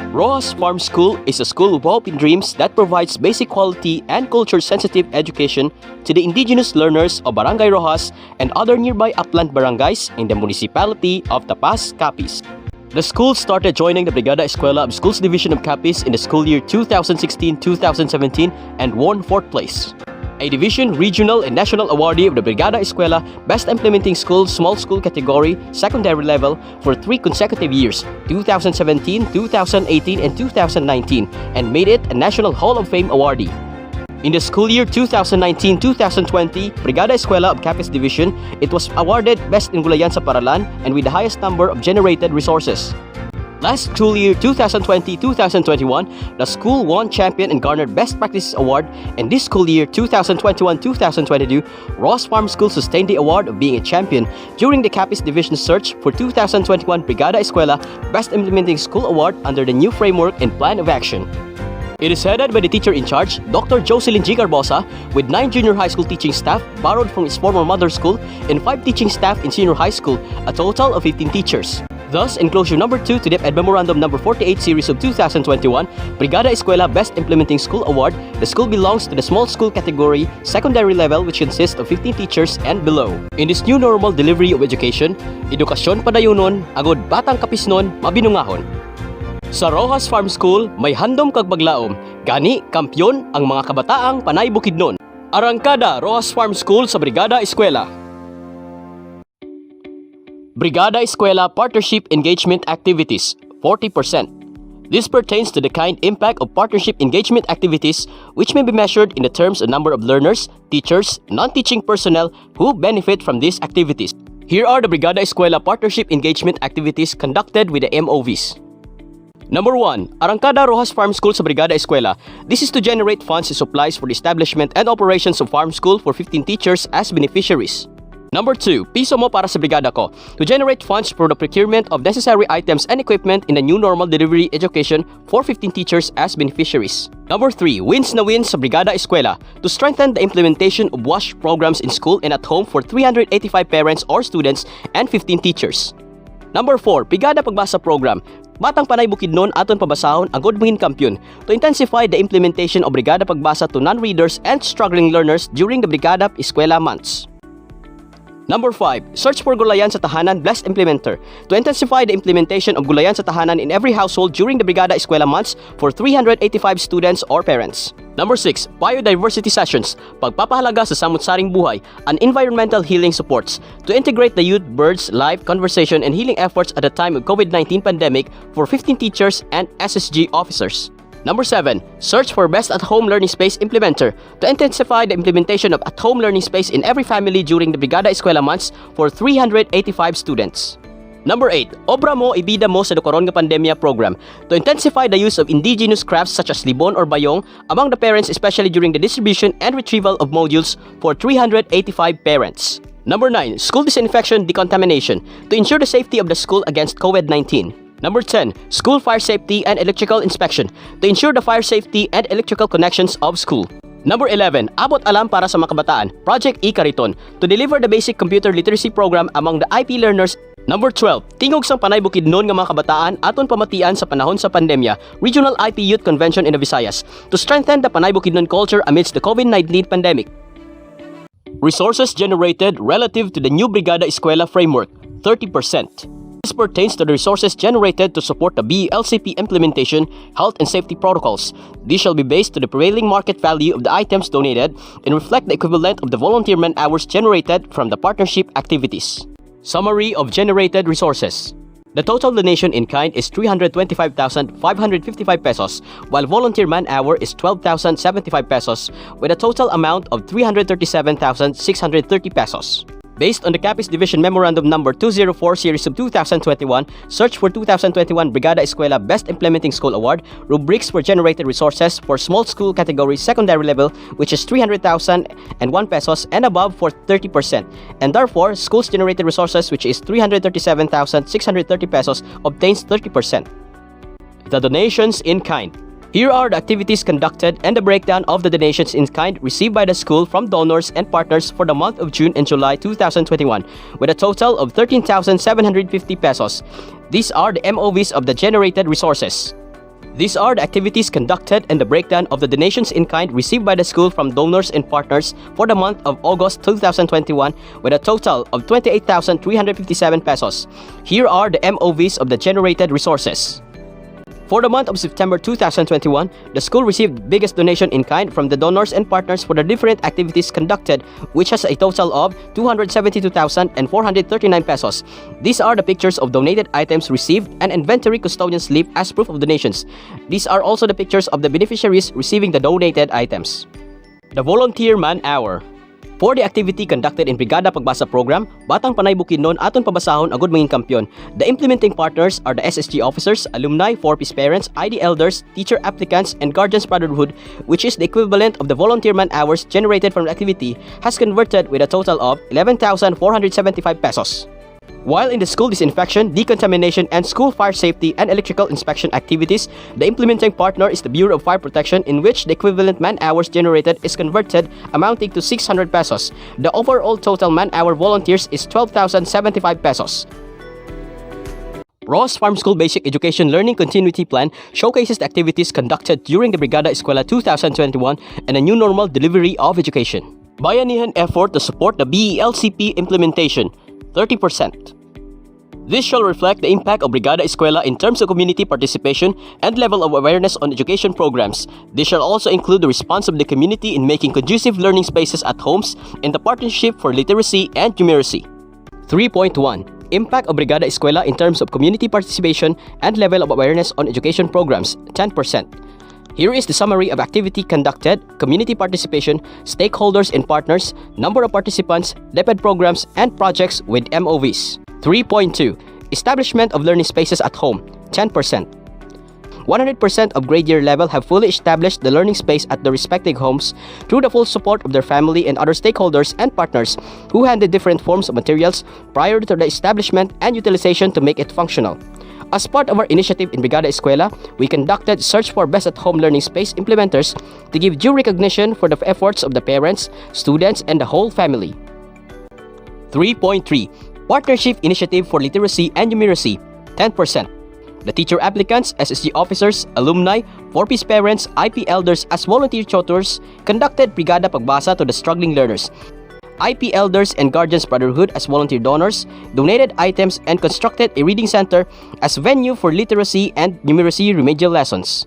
Roxas Farm School is a school of hope and dreams that provides basic quality and culture-sensitive education to the indigenous learners of Barangay Roxas and other nearby upland barangays in the municipality of Tapas, Capiz. The school started joining the Brigada Eskwela of Schools Division of Capiz in the school year 2016-2017 and won 4th place. A division, regional, and national awardee of the Brigada Eskwela Best Implementing School Small School category secondary level for 3 consecutive years, 2017, 2018, and 2019, and made it a National Hall of Fame awardee. In the school year 2019-2020, Brigada Eskwela of Capiz Division, it was awarded Best in Gulayan sa Paralan and with the highest number of generated resources. Last school year 2020-2021, the school won champion and garnered Best Practices Award, and this school year 2021-2022, Roxas Farm School sustained the award of being a champion during the Capiz Division search for 2021 Brigada Eskwela Best Implementing School Award under the new framework and plan of action. It is headed by the teacher in charge, Dr. Jocelyn G. Garbosa, with 9 junior high school teaching staff borrowed from its former mother school and 5 teaching staff in senior high school, a total of 15 teachers. Thus, in Closure Number 2 to DepEd Memorandum Number 48 Series of 2021, Brigada Eskwela Best Implementing School Award, the school belongs to the small school category, secondary level, which consists of 15 teachers and below. In this new normal delivery of education, edukasyon padayunon, agod batang kapisnon, mabinungahon. Sa Roxas Farm School, may handom kag baglaom, gani kampyon ang mga kabataang panay bukidnon. Arangkada Roxas Farm School sa Brigada Eskwela. Brigada Eskwela Partnership Engagement Activities, 40%. This pertains to the kind impact of partnership engagement activities which may be measured in the terms of number of learners, teachers, non-teaching personnel who benefit from these activities. Here are the Brigada Eskwela Partnership Engagement Activities conducted with the MOVs. Number 1. Arangkada Roxas Farm School sa Brigada Eskwela. This is to generate funds and supplies for the establishment and operations of farm school for 15 teachers as beneficiaries. Number 2. Piso mo para sa brigada ko, to generate funds for the procurement of necessary items and equipment in the new normal delivery education for 15 teachers as beneficiaries. Number 3. Wins na wins sa Brigada Eskwela, to strengthen the implementation of WASH programs in school and at home for 385 parents or students and 15 teachers. Number 4. Brigada Pagbasa Program, batang panay bukidnon aton pabasahon ang good mangin kampiyon, to intensify the implementation of Brigada Pagbasa to non-readers and struggling learners during the Brigada Eskwela months. Number 5. Search for Gulayan sa Tahanan Blessed Implementer, to intensify the implementation of Gulayan sa Tahanan in every household during the Brigada Eskwela months for 385 students or parents. Number 6. Biodiversity Sessions, pagpapahalaga sa samut-saring buhay, and environmental healing supports, to integrate the youth, birds, life, conversation, and healing efforts at the time of COVID-19 pandemic for 15 teachers and SSG officers. Number 7. Search for Best At-Home Learning Space Implementer, to intensify the implementation of at-home learning space in every family during the Brigada Eskwela months for 385 students. Number 8. Obra mo, ibida mo sa dukoron nga pandemya program, to intensify the use of indigenous crafts such as libon or bayong among the parents, especially during the distribution and retrieval of modules for 385 parents. Number 9. School Disinfection Decontamination, to ensure the safety of the school against COVID-19. Number 10. School Fire Safety and Electrical Inspection, to ensure the fire safety and electrical connections of school. Number 11. Abot Alam para sa mga kabataan, Project E-Kariton, to deliver the basic computer literacy program among the IP learners. Number 12. Tingog sang panay bukidnon nga mga kabataan aton pamatian sa panahon sa pandemya, Regional IP Youth Convention in the Visayas, to strengthen the panay bukidnon culture amidst the COVID-19 pandemic. Resources generated relative to the new Brigada Eskwela framework, 30%. This pertains to the resources generated to support the BE-LCP implementation, health and safety protocols. These shall be based to the prevailing market value of the items donated and reflect the equivalent of the volunteer man hours generated from the partnership activities. Summary of generated resources. The total donation in kind is 325,555 pesos, while volunteer man hour is 12,075 pesos, with a total amount of 337,630 pesos. Based on the Capiz Division Memorandum Number 204 Series of 2021, Search for 2021 Brigada Eskwela Best Implementing School Award, rubrics for generated resources for small school category secondary level, which is 300,001 pesos and above for 30%, and therefore schools generated resources, which is 337,630 pesos, obtains 30%. The donations in kind. Here are the activities conducted and the breakdown of the donations in kind received by the school from donors and partners for the month of June and July 2021, with a total of 13,750 pesos. These are the MOVs of the generated resources. These are the activities conducted and the breakdown of the donations in kind received by the school from donors and partners for the month of August 2021 with a total of 28,357 pesos. Here are the MOVs of the generated resources. For the month of September 2021, the school received the biggest donation in kind from the donors and partners for the different activities conducted, which has a total of 272,439 pesos. These are the pictures of donated items received and inventory custodian slip as proof of donations. These are also the pictures of the beneficiaries receiving the donated items. The volunteer man-hour. For the activity conducted in Brigada Pagbasa program, Batang Panay Bukidnon aton pabasahon agud mangin kampiyon. The implementing partners are the SSG officers, alumni, 4-piece parents, ID elders, teacher applicants, and guardians brotherhood, which is the equivalent of the volunteer man hours generated from the activity, has converted with a total of 11,475 pesos. While in the school disinfection, decontamination, and school fire safety and electrical inspection activities, the implementing partner is the Bureau of Fire Protection, in which the equivalent man-hours generated is converted, amounting to 600 pesos. The overall total man-hour volunteers is 12,075 pesos. Ross Farm School Basic Education Learning Continuity Plan showcases the activities conducted during the Brigada Eskwela 2021 and a new normal delivery of education. Bayanihan effort to support the BE-LCP implementation, 30%. This shall reflect the impact of Brigada Eskwela in terms of community participation and level of awareness on education programs. This shall also include the response of the community in making conducive learning spaces at homes and the partnership for literacy and numeracy. 3.1. Impact of Brigada Eskwela in terms of community participation and level of awareness on education programs, 10%. Here is the summary of activity conducted, community participation, stakeholders and partners, number of participants, DepEd programs, and projects with MOVs. 3.2. Establishment of learning spaces at home, 10%. 100% of grade year level have fully established the learning space at their respective homes through the full support of their family and other stakeholders and partners who handed different forms of materials prior to the establishment and utilization to make it functional. As part of our initiative in Brigada Eskwela, we conducted search for best at-home learning space implementers to give due recognition for the efforts of the parents, students, and the whole family. 3.3. Partnership Initiative for Literacy and Numeracy, 10%. The teacher applicants, SSG officers, alumni, 4-piece parents, IP elders as volunteer tutors conducted Brigada Pagbasa to the struggling learners. IP elders and guardians brotherhood as volunteer donors, donated items, and constructed a reading center as venue for literacy and numeracy remedial lessons.